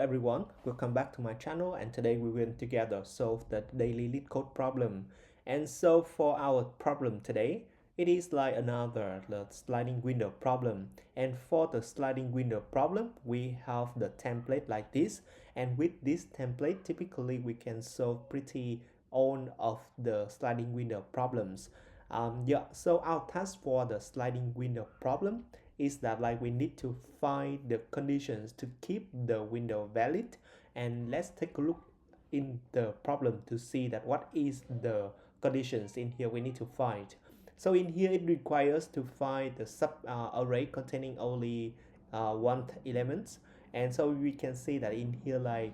everyone, welcome back to my channel, and today we will together solve the daily LeetCode problem. And so for our problem today, it is like another the sliding window problem. And for the sliding window problem, we have the template like this. And with this template, typically we can solve pretty all of the sliding window problems. So our task for the sliding window problem is that like we need to find the conditions to keep the window valid, and let's take a look in the problem to see that what is the conditions in here we need to find. So in here it requires to find the sub array containing only one elements, and so we can see that in here like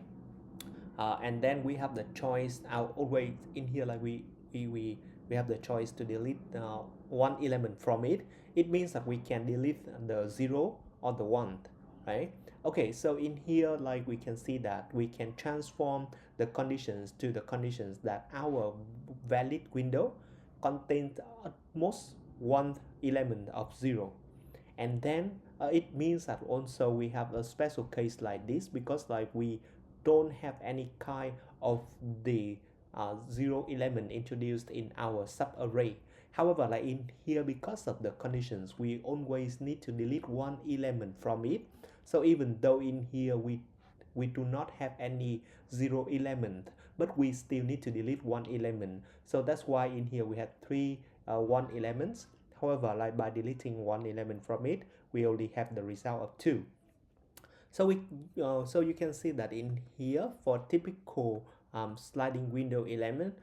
and then we have the choice always in here like we have the choice to delete one element from it. It means that we can delete the 0 or the 1, right? Okay, so in here like we can see that we can transform the conditions to the conditions that our valid window contains at most one element of 0. And then it means that also we have a special case like this, because like we don't have any kind of the 0 element introduced in our subarray. However, like in here, because of the conditions, we always need to delete one element from it. So even though in here we do not have any 0 element, but we still need to delete one element. So that's why in here we have three 1 elements. However, like by deleting one element from it, we only have the result of 2. So so you can see that in here for typical sliding window element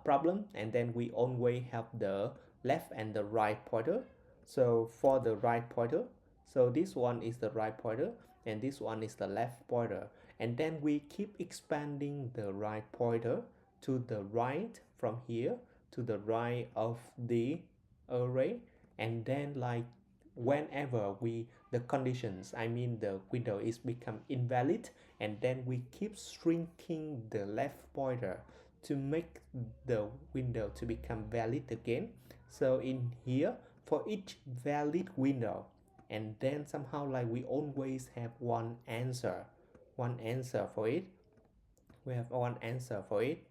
problem, and then we always have the left and the right pointer. So for the right pointer, so this one is the right pointer and this one is the left pointer, and then we keep expanding the right pointer to the right from here to the right of the array, and then like whenever the conditions, I mean the window is become invalid, and then we keep shrinking the left pointer to make the window to become valid again. So in here for each valid window, and then somehow like we always have one answer for it. We have one answer for it,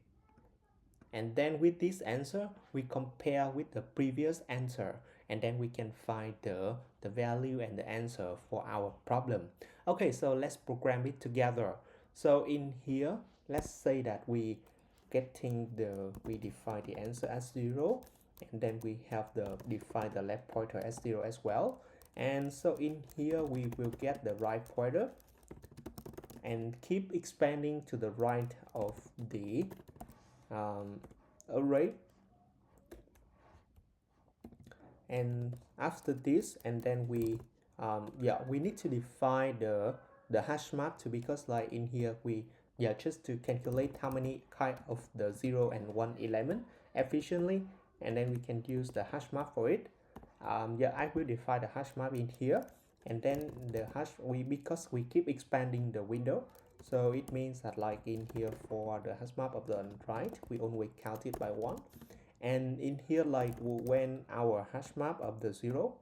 and then with this answer we compare with the previous answer, and then we can find the value and the answer for our problem. Okay, so let's program it together. So in here, let's say that we define the answer as 0, and then we have define the left pointer as 0 as well. And so in here we will get the right pointer and keep expanding to the right of the array. And after this, and then we need to define the hash map too, because like in here we just to calculate how many kind of the 0 and 1 element efficiently, and then we can use the hash map for it. I will define the hash map in here, and then the hash because we keep expanding the window, so it means that like in here for the hash map of the right we only count it by 1. And in here like when our hash map of the 0,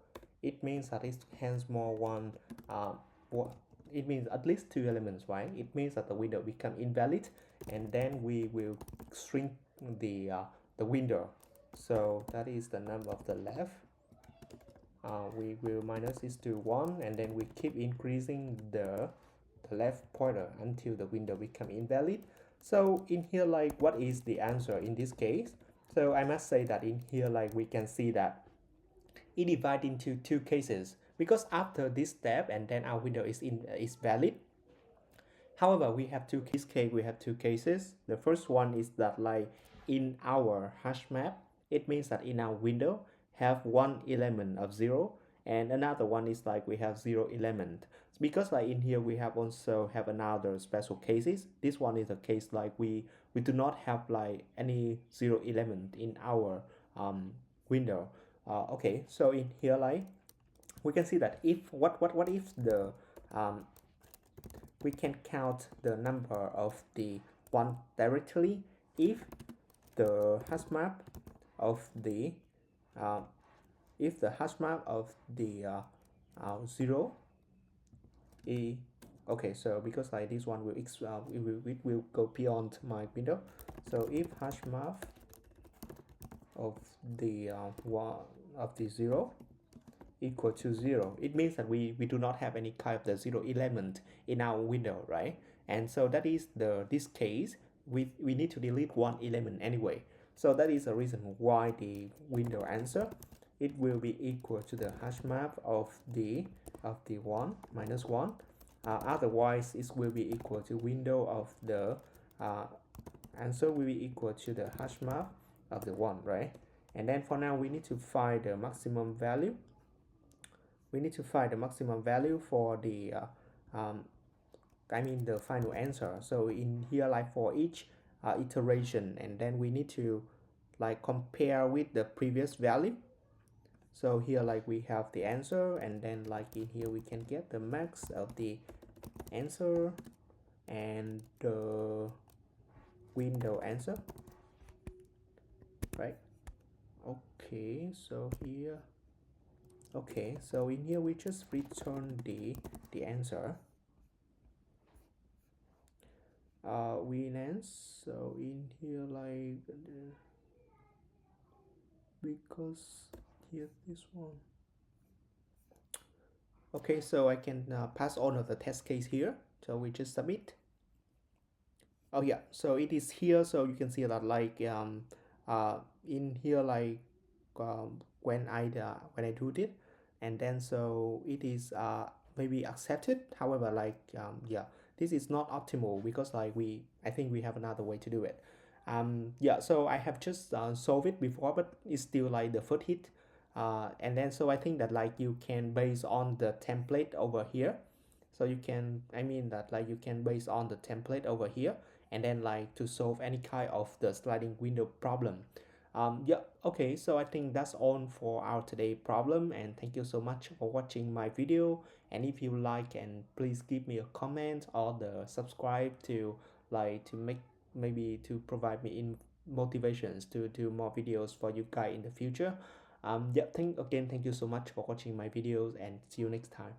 it means that it has more one it means at least 2 elements, right? It means that the window become invalid, and then we will shrink the window. So that is the number of the left. We will minus this to 1, and then we keep increasing the left pointer until the window become invalid. So in here like what is the answer in this case? So I must say that in here like we can see that it divides into 2 cases, because after this step and then our window is valid. However, we have two cases. The first one is that like in our hash map, it means that in our window have one element of 0, and another one is like we have 0 element. Because like in here we have also have another special cases. This one is a case like we do not have like any 0 element in our window. Okay, so in here like we can see that if what if the we can count the number of the 1 directly if the hash map of the 0 Okay, so because like this one will it will go beyond my window. So if hash map of the one of the 0 equal to 0, it means that we do not have any kind of the 0 element in our window, right? And so that is this case, we need to delete one element anyway. So that is the reason why the window answer, it will be equal to the hash map of the 1 minus 1. Otherwise it will be equal to window of the answer will be equal to the hash map of the 1, right? And then for now we need to find the maximum value. We need to find the maximum value for the the final answer. So in here, like for each iteration, and then we need to like compare with the previous value. So here like we have the answer, and then like in here we can get the max of the answer and the window answer, right? Okay, so here, okay, so in here we just return the answer. Winance. So in here like because here this one. Okay, so I can pass on of the test case here. So we just submit. Oh yeah, so it is here. So you can see that like in here like when I do it, and then so it is maybe accepted. However, like yeah, this is not optimal because like I think we have another way to do it. Yeah, so I have just solved it before, but it's still like the first hit. And then so I think that like you can base on the template over here. So you can, that like you can base on the template over here, and then like to solve any kind of the sliding window problem. Yeah, okay, so I think that's all for our today problem, and thank you so much for watching my video. And if you like, and please give me a comment or the subscribe to like to make maybe to provide me in motivations to do more videos for you guys in the future. Yeah, thank you so much for watching my videos, and see you next time.